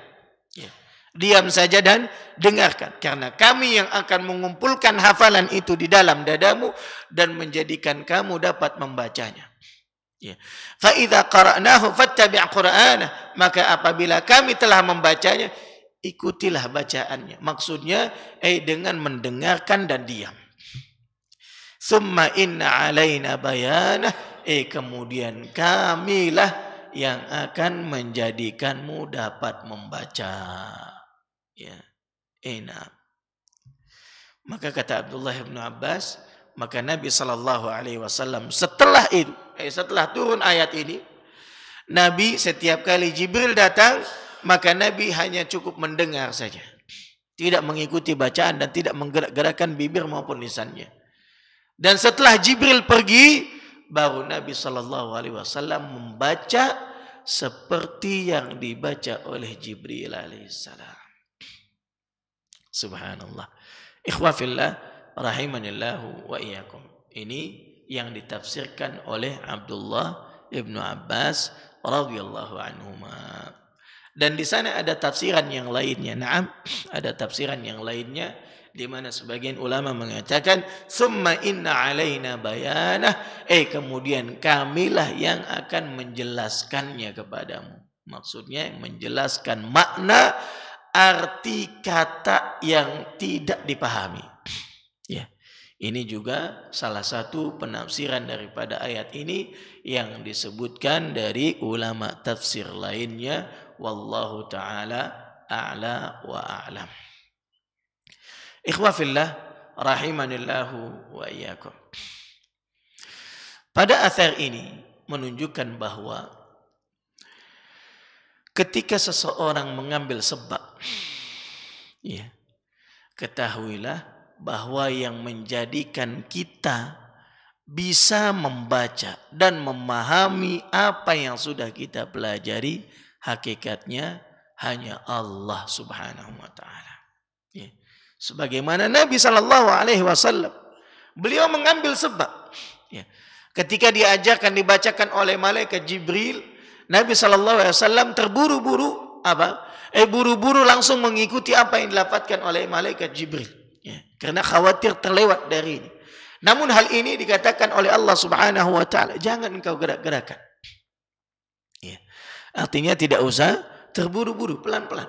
Ya. Diam saja dan dengarkan, karena kami yang akan mengumpulkan hafalan itu di dalam dadamu dan menjadikan kamu dapat membacanya. Ya. Fa idza qara'nahu fattabi' qur'ana, maka apabila kami telah membacanya, ikutilah bacaannya. Maksudnya dengan mendengarkan dan diam. Summa inna alaina bayanah, kemudian kamilah yang akan menjadikanmu dapat membaca. Ya, maka kata Abdullah bin Abbas, maka Nabi SAW setelah itu, setelah turun ayat ini, Nabi setiap kali Jibril datang, maka Nabi hanya cukup mendengar saja, tidak mengikuti bacaan dan tidak menggerak-gerakkan bibir maupun lisannya. Dan setelah Jibril pergi, baru Nabi SAW membaca seperti yang dibaca oleh Jibril alaihissalam. Subhanallah. Ikhwafillah rahimanillahu wa iyyakum. Ini yang ditafsirkan oleh Abdullah ibnu Abbas radhiyallahu anhuma. Dan di sana ada tafsiran yang lainnya. Naam, ada tafsiran yang lainnya di mana sebagian ulama mengatakan summa inna alaina bayanah, kemudian kamilah yang akan menjelaskannya kepadamu. Maksudnya menjelaskan makna arti kata yang tidak dipahami. Ya. Ini juga salah satu penafsiran daripada ayat ini yang disebutkan dari ulama tafsir lainnya. Wallahu ta'ala a'la wa a'lam. Ikhwafillah rahimanillahu wa iyyakum. Pada athar ini menunjukkan bahwa ketika seseorang mengambil sebab, ya, ketahuilah bahwa yang menjadikan kita bisa membaca dan memahami apa yang sudah kita pelajari, hakikatnya hanya Allah Subhanahu wa taala. Ya. Sebagaimana Nabi SAW, beliau mengambil sebab. Ya. Ketika diajarkan, dibacakan oleh malaikat Jibril, Nabi SAW terburu-buru buru-buru langsung mengikuti apa yang dilafadzkan oleh malaikat Jibril. Ya, karena khawatir terlewat dari ini. Namun hal ini dikatakan oleh Allah Subhanahu wa taala, jangan engkau gerak-gerakan. Ya. Artinya tidak usah terburu-buru, pelan-pelan.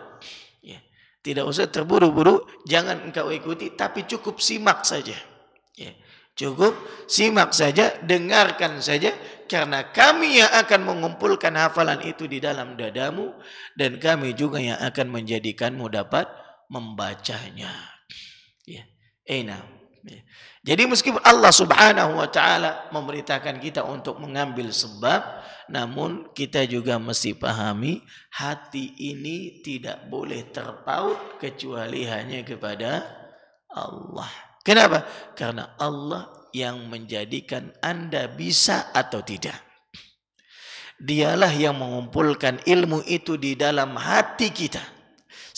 Ya. Tidak usah terburu-buru, jangan engkau ikuti, tapi cukup simak saja. Ya. Cukup simak saja, dengarkan saja, karena kami yang akan mengumpulkan hafalan itu di dalam dadamu, dan kami juga yang akan menjadikanmu dapat membacanya. Ya. Ya. Jadi meskipun Allah Subhanahu wa taala memerintahkan kita untuk mengambil sebab, namun kita juga mesti pahami hati ini tidak boleh terpaut kecuali hanya kepada Allah. Kenapa? Karena Allah yang menjadikan Anda bisa atau tidak. Dialah yang mengumpulkan ilmu itu di dalam hati kita.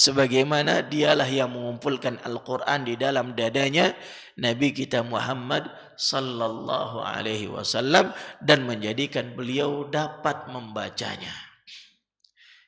Sebagaimana dialah yang mengumpulkan Al-Quran di dalam dadanya Nabi kita Muhammad sallallahu alaihi wasallam dan menjadikan beliau dapat membacanya.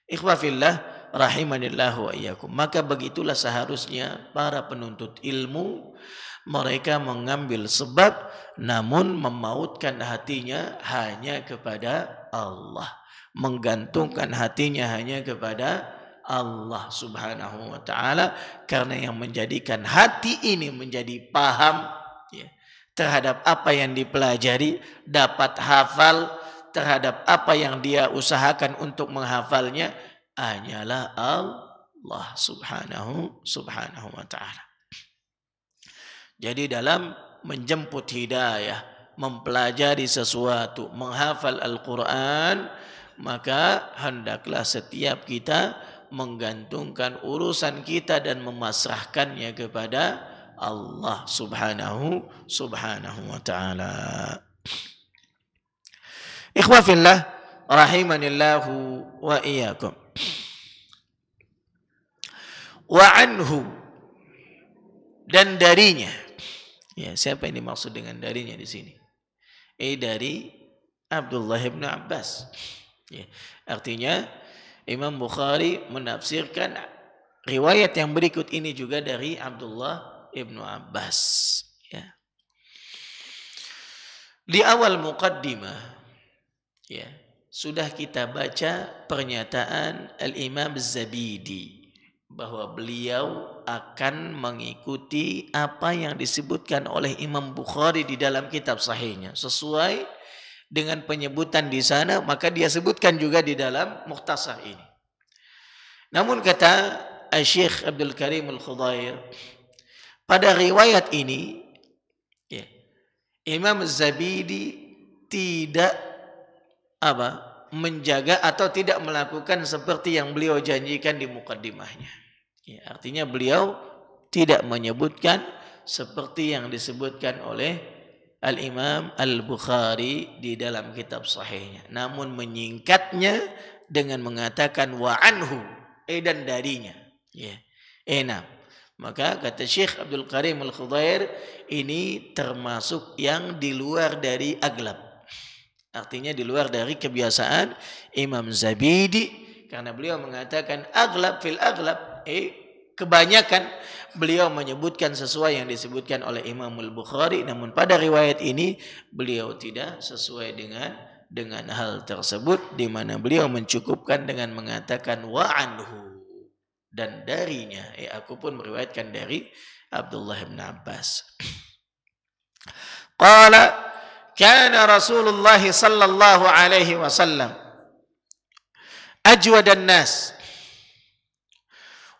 Ikhwafillah rahimanillahu wa iyyakum. Maka begitulah seharusnya para penuntut ilmu, mereka mengambil sebab namun memautkan hatinya hanya kepada Allah. menggantungkan hatinya hanya kepada Allah Subhanahu wa taala, karena yang menjadikan hati ini menjadi paham ya, terhadap apa yang dipelajari, dapat hafal terhadap apa yang dia usahakan untuk menghafalnya, hanyalah Allah Subhanahu wa taala. Jadi dalam menjemput hidayah, mempelajari sesuatu, menghafal Al-Quran, maka hendaklah setiap kita menggantungkan urusan kita dan memasrahkannya kepada Allah Subhanahu wa taala. Ikhwa fillah rahimanillahu wa iyyakum. Wa anhu, dan darinya. Ya, siapa yang dimaksud dengan darinya di sini? Dari Abdullah bin Abbas. Ya, artinya Imam Bukhari menafsirkan riwayat yang berikut ini juga dari Abdullah bin Abbas. Ya. Di awal muqaddimah, ya, sudah kita baca pernyataan Al-Imam Az-Zabidi bahwa beliau akan mengikuti apa yang disebutkan oleh Imam Bukhari di dalam kitab sahihnya. Sesuai dengan penyebutan di sana, maka dia sebutkan juga di dalam Mukhtasar ini. Namun kata Syekh Abdul Karim Al-Khudair, pada riwayat ini ya, Imam Az-Zabidi tidak menjaga atau tidak melakukan seperti yang beliau janjikan di mukaddimahnya. Ya, artinya beliau tidak menyebutkan seperti yang disebutkan oleh Al-Imam Al-Bukhari di dalam kitab sahihnya, namun menyingkatnya dengan mengatakan wa anhu, dan darinya. Ya. Maka kata Syekh Abdul Karim Al-Khudair, ini termasuk yang di luar dari aglab. Artinya di luar dari kebiasaan Imam Zabidi, karena beliau mengatakan aglab fil aglab, kebanyakan beliau menyebutkan sesuai yang disebutkan oleh Imam Al-Bukhari, namun pada riwayat ini beliau tidak sesuai dengan hal tersebut, di mana beliau mencukupkan dengan mengatakan wa anhu, dan darinya. Aku pun meriwayatkan dari Abdullah bin Abbas. Qala kana Rasulullah sallallahu alaihi wasallam ajwadan nas,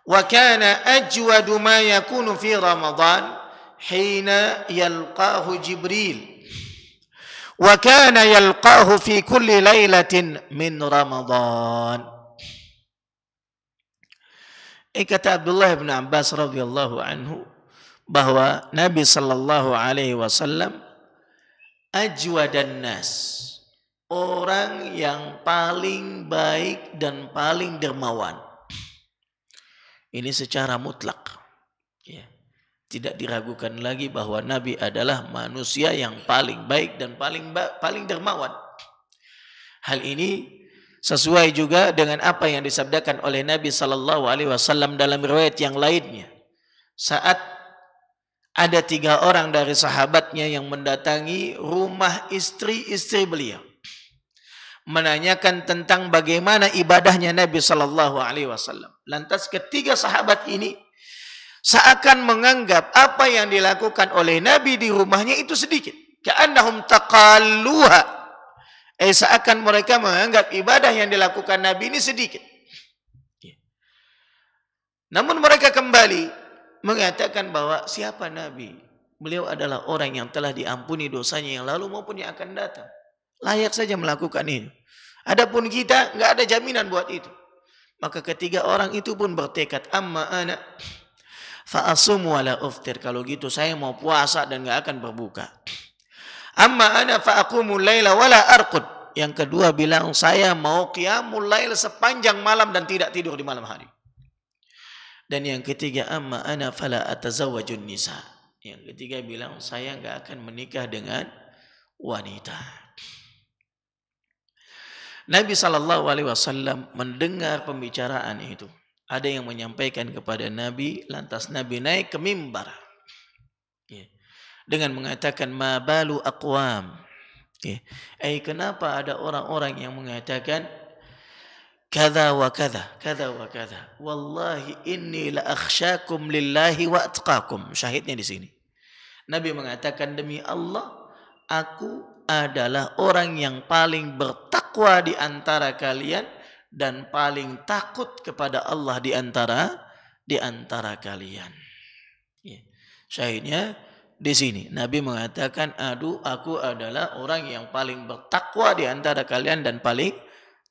wa kana ajwadu ma yakunu fi Ramadan hina yalqahu Jibril, wa kana yalqahu fi kulli lailatin min Ramadan. Kata Abdullah bin Abbas radhiyallahu anhu bahwa Nabi sallallahu alaihi wasallam ajwadan nas, orang yang paling baik dan paling dermawan. Ini secara mutlak. Ya. Tidak diragukan lagi bahwa Nabi adalah manusia yang paling baik dan paling dermawan. Hal ini sesuai juga dengan apa yang disabdakan oleh Nabi sallallahu alaihi wasallam dalam riwayat yang lainnya. Saat ada 3 orang dari sahabatnya yang mendatangi rumah istri-istri beliau, menanyakan tentang bagaimana ibadahnya Nabi sallallahu alaihi wasallam. Lantas ketiga sahabat ini seakan menganggap apa yang dilakukan oleh Nabi di rumahnya itu sedikit. Ka'annahum taqalluha. Seakan mereka menganggap ibadah yang dilakukan Nabi ini sedikit. Namun mereka kembali mengatakan bahwa siapa Nabi? Beliau adalah orang yang telah diampuni dosanya yang lalu maupun yang akan datang. Layak saja melakukan itu. Adapun kita nggak ada jaminan buat itu. Maka ketiga orang itu pun bertekad, amma ana fa asum wala uftir. Kalau gitu saya mau puasa dan nggak akan berbuka. Amma ana fa aqumul laila wala arqud. Yang kedua bilang saya mau qiyamul lail sepanjang malam dan tidak tidur di malam hari. Dan yang ketiga amma ana fala atazawwajun nisa. Yang ketiga bilang saya nggak akan menikah dengan wanita. Nabi SAW mendengar pembicaraan itu. Ada yang menyampaikan kepada Nabi, lantas Nabi naik ke mimbar dengan mengatakan ma balu aqwam. Kenapa ada orang-orang yang mengatakan kada wa kada, kada wa kada. Wallahi inni la akhsyakum lillahi wa atqakum. Syahidnya di sini. Nabi mengatakan, demi Allah, aku adalah orang yang paling bertakwa di antara kalian dan paling takut kepada Allah di antara kalian. Ya. Syahidnya di sini Nabi mengatakan, aku adalah orang yang paling bertakwa di antara kalian dan paling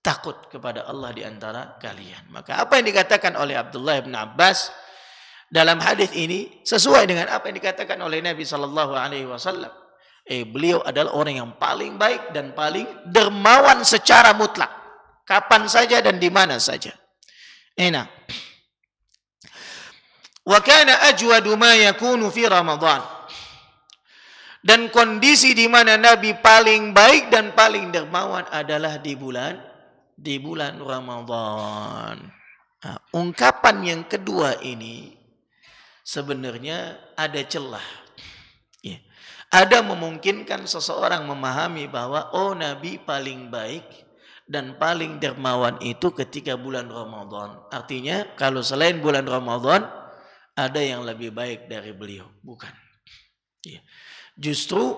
takut kepada Allah di antara kalian. Maka apa yang dikatakan oleh Abdullah bin Abbas dalam hadis ini sesuai dengan apa yang dikatakan oleh Nabi sallallahu alaihi wasallam. Beliau adalah orang yang paling baik dan paling dermawan secara mutlak, kapan saja dan di mana saja. Nah, wa kana ajwadu ma yakunu fi Ramadan. Dan kondisi di mana Nabi paling baik dan paling dermawan adalah di bulan Ramadan. Nah, ungkapan yang kedua ini sebenarnya ada celah. Ya. Ada memungkinkan seseorang memahami bahwa Nabi paling baik dan paling dermawan itu ketika bulan Ramadan. Artinya kalau selain bulan Ramadan ada yang lebih baik dari beliau. Bukan. Ya. Justru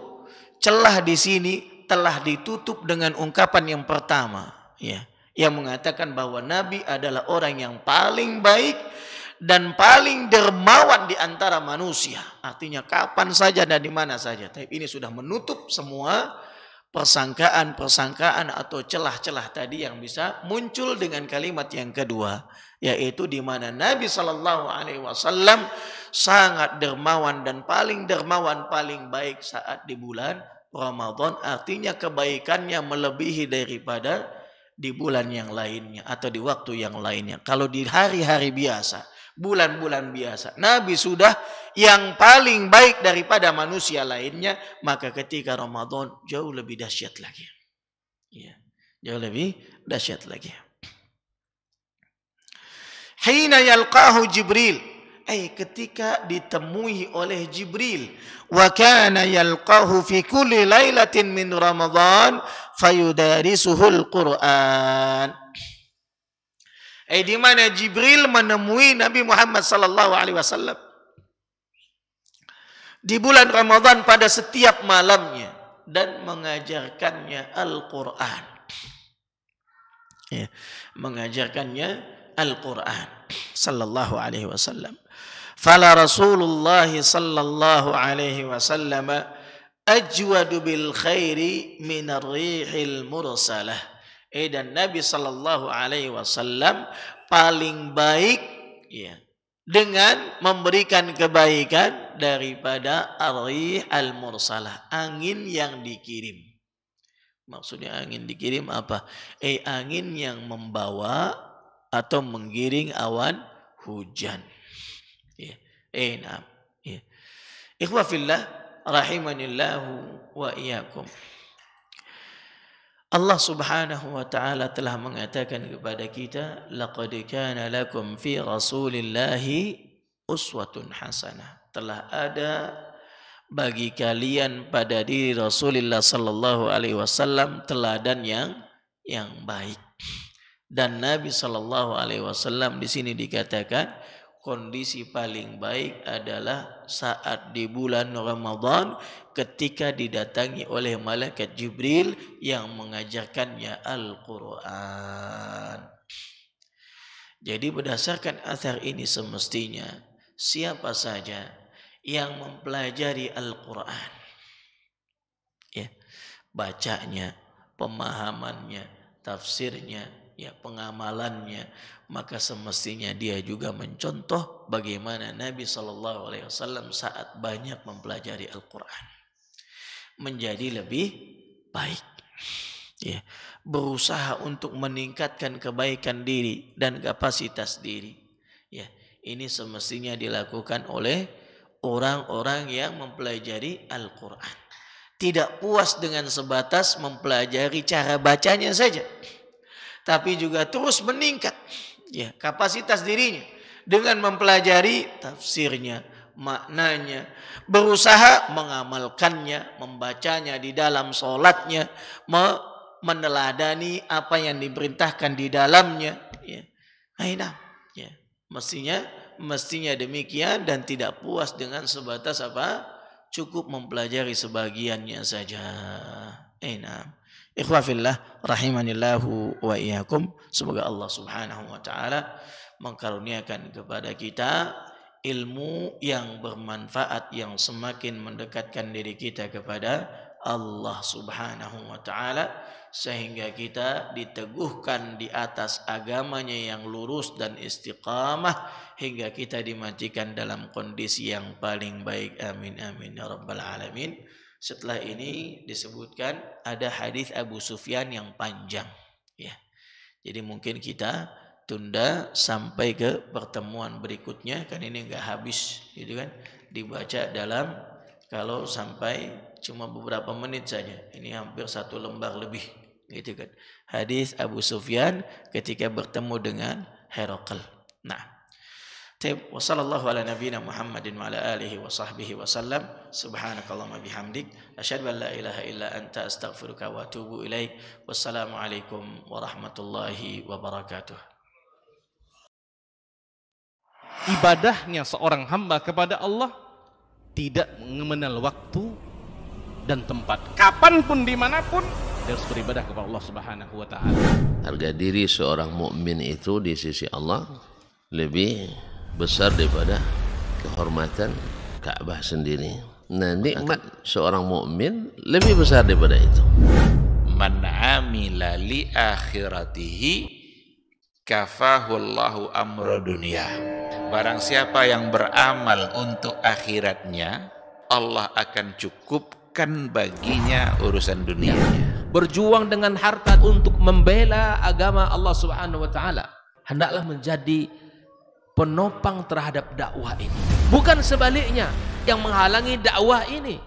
celah di sini telah ditutup dengan ungkapan yang pertama, ya, yang mengatakan bahwa Nabi adalah orang yang paling baik dan paling dermawan di antara manusia. Artinya kapan saja dan di mana saja. Tapi ini sudah menutup semua persangkaan atau celah-celah tadi yang bisa muncul dengan kalimat yang kedua, yaitu di mana Nabi sallallahu alaihi wasallam sangat dermawan dan paling dermawan, paling baik saat di bulan Ramadan. Artinya kebaikannya melebihi daripada di bulan yang lainnya atau di waktu yang lainnya. Kalau di hari-hari biasa, bulan-bulan biasa, Nabi sudah yang paling baik daripada manusia lainnya, maka ketika Ramadan jauh lebih dahsyat lagi. Ya, jauh lebih dahsyat lagi. Hina yalqahu Jibril, ketika ditemui oleh Jibril, wa kana yalqahu fi kulli lailatin min Ramadan fayudarisuhul Quran. Di mana Jibril menemui Nabi Muhammad sallallahu alaihi wasallam di bulan Ramadan pada setiap malamnya dan mengajarkannya Al-Quran. Ya, mengajarkannya Al-Quran sallallahu alaihi wasallam. Fala Rasulullah sallallahu alaihi wasallam ajwadu bil khairi min ar-rihil mursalah. Dan Nabi sallallahu alaihi wasallam paling baik, ya, dengan memberikan kebaikan daripada ar-rih al-mursalah, angin yang dikirim. Maksudnya angin dikirim apa? Angin yang membawa atau menggiring awan hujan. Ya. Nah. Ya. Ikhwa fillah rahimanillahu wa iyyakum. Allah Subhanahu wa taala telah mengatakan kepada kita, laqad kana lakum fi Rasulillahi uswatun hasanah. Telah ada bagi kalian pada diri Rasulullah sallallahu alaihi wasallam teladan yang baik. Dan Nabi sallallahu alaihi wasallam di sini dikatakan kondisi paling baik adalah saat di bulan Ramadan ketika didatangi oleh malaikat Jibril yang mengajarkannya Al-Quran. Jadi berdasarkan athar ini semestinya siapa saja yang mempelajari Al-Quran, ya, bacanya, pemahamannya, tafsirnya, ya, pengamalannya, maka semestinya dia juga mencontoh bagaimana Nabi SAW saat banyak mempelajari Al-Quran menjadi lebih baik, ya, berusaha untuk meningkatkan kebaikan diri dan kapasitas diri. Ya, ini semestinya dilakukan oleh orang-orang yang mempelajari Al-Quran. Tidak puas dengan sebatas mempelajari cara bacanya saja, tapi juga terus meningkat, ya, kapasitas dirinya dengan mempelajari tafsirnya, maknanya, berusaha mengamalkannya, membacanya di dalam sholatnya, meneladani apa yang diperintahkan di dalamnya. Ya. Nah, ya. Mestinya demikian dan tidak puas dengan sebatas apa? Cukup mempelajari sebagiannya saja. Ikhwah fillah rahimanillahu wa iyyakum. Semoga Allah Subhanahu wa taala mengkaruniakan kepada kita ilmu yang bermanfaat yang semakin mendekatkan diri kita kepada Allah Subhanahu wa taala sehingga kita diteguhkan di atas agamanya yang lurus dan istiqamah hingga kita dimatikan dalam kondisi yang paling baik. Amin amin ya rabbal alamin. Setelah ini disebutkan ada hadis Abu Sufyan yang panjang, ya. Jadi mungkin kita tunda sampai ke pertemuan berikutnya, kan ini enggak habis, gitu kan? Dibaca dalam kalau sampai cuma beberapa menit saja. Ini hampir 1 lembar lebih, gitu kan? Hadis Abu Sufyan ketika bertemu dengan Herakl. Nah. Wa sallallahu ala nabiyyina Muhammadin wa ala alihi wa sahbihi wa sallam. Subhanakallahumma bihamdik asyhadu an la ilaha illa anta astaghfiruka wa atubu ilaik. Wassalamu alaikum warahmatullahi wabarakatuh. Ibadahnya seorang hamba kepada Allah tidak mengenal waktu dan tempat. Kapanpun dimanapun dia harus beribadah kepada Allah Subhanahu wa taala. Harga diri seorang mukmin itu di sisi Allah lebih besar daripada kehormatan Ka'bah sendiri. Nah, nikmat seorang mukmin lebih besar daripada itu. Man amila li akhiratihi kafahu Allahu amra dunia. Barang siapa yang beramal untuk akhiratnya, Allah akan cukupkan baginya urusan dunianya. Berjuang dengan harta untuk membela agama Allah Subhanahu wa taala hendaklah menjadi penopang terhadap dakwah ini. Bukan sebaliknya yang menghalangi dakwah ini,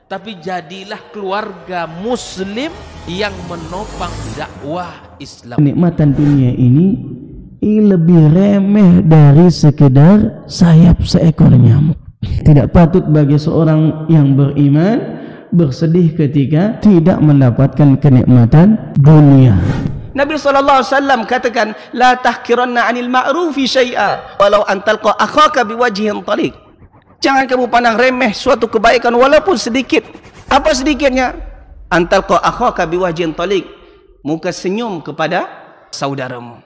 tapi jadilah keluarga muslim yang menopang dakwah Islam. Kenikmatan dunia ini lebih remeh dari sekedar sayap seekor nyamuk. Tidak patut bagi seorang yang beriman bersedih ketika tidak mendapatkan kenikmatan dunia. Nabi SAW katakan, la tahkiranna 'anil ma'rufi syai'a walau an talqa akhaka biwajhin taliq. Jangan kamu pandang remeh suatu kebaikan walaupun sedikit. Apa sedikitnya? An talqa akhaka biwajhin taliq. Muka senyum kepada saudaramu.